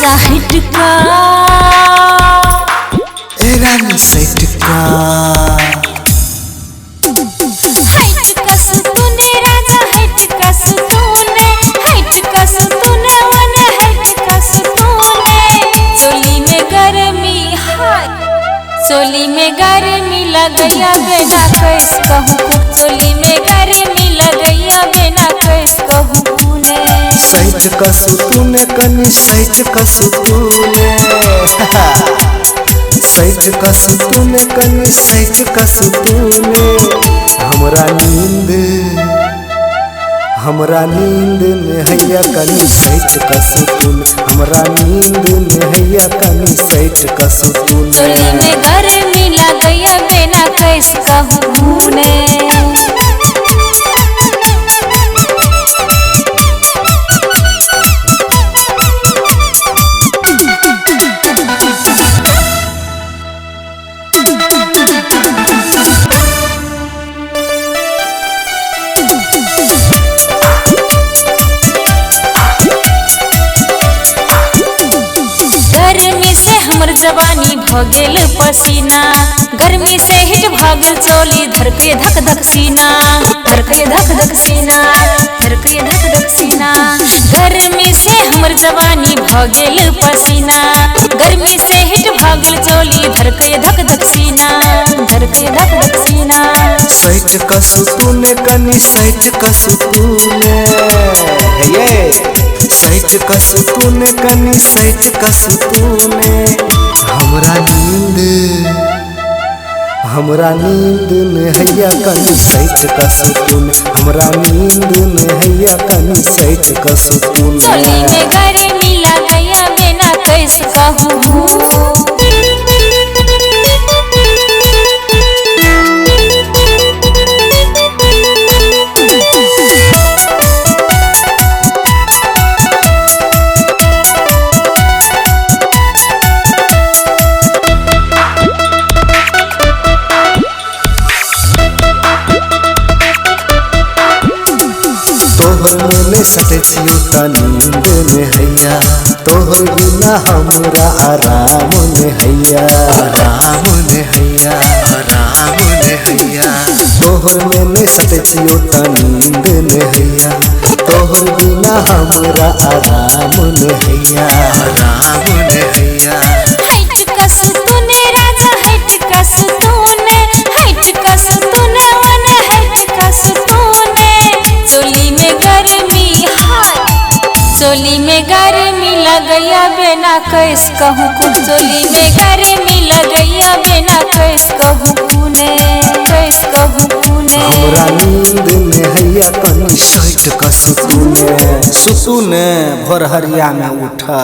Side का रानी side का height का सुतूने राजा हाइट का सुतूने हाइट का सुतूने वन हाइट का सुतूने चोली में गर्मी हाय चोली में गर्मी लगैया बिना कैस कहूँ चोली में गर्मी लगैया बिना कैस कहूँ ने साइड का सुतूने कनी साइड का सुतूने साइड का सुतूने कनी साइड का सुतूने हमरा नींद में हैया कनी साइड का सुतून हमरा नींद में हैया कनी साइड का सुतून चोली में गर्मी लगैया बिना कैस कहूँ ने जवानी भगेल पसीना गर्मी से हिट भागल चोली धरके धक धक सीना धरके धक धक सीना धरके धक धक सीना गर्मी से हमर जवानी भगेल पसीना गर्मी से हिट भागल चोली धरके धक धक सीना धरके धक धक सीना साइड का सुतूने कनी साइड का सुतूने ये साइड का सुतूने कनी साइड का सुतूने हमरा नींद में हैया कनी साइड का सुतून हमरा नींद में हैया कनी साइड का सुतून चोली में गर्मी लगैया बिना कैस कहूँ तोहर में सटे छियो ता नींद में हैया तोहर बिना हमरा आराम में हैया आराम में हैया आराम में हैया तोहर में सटे छियो ता नींद में हैया तोहर बिना हमरा आराम में हैया आराम में हैया हाइट का सुतूने राजा हाइट का सुतूने हाइट का सुतूने वन हाइट का सुतूने चोली में गर्मी हाय चोली में गर्मी लगैया बिना कैस कहूँ चोली में गर्मी लगैया बिना कैस कहूँ ने कैस कहूँ ने हमरा नींद में हैया कनी साइड का सुतूने सुतूने भोर हरिया में उठा।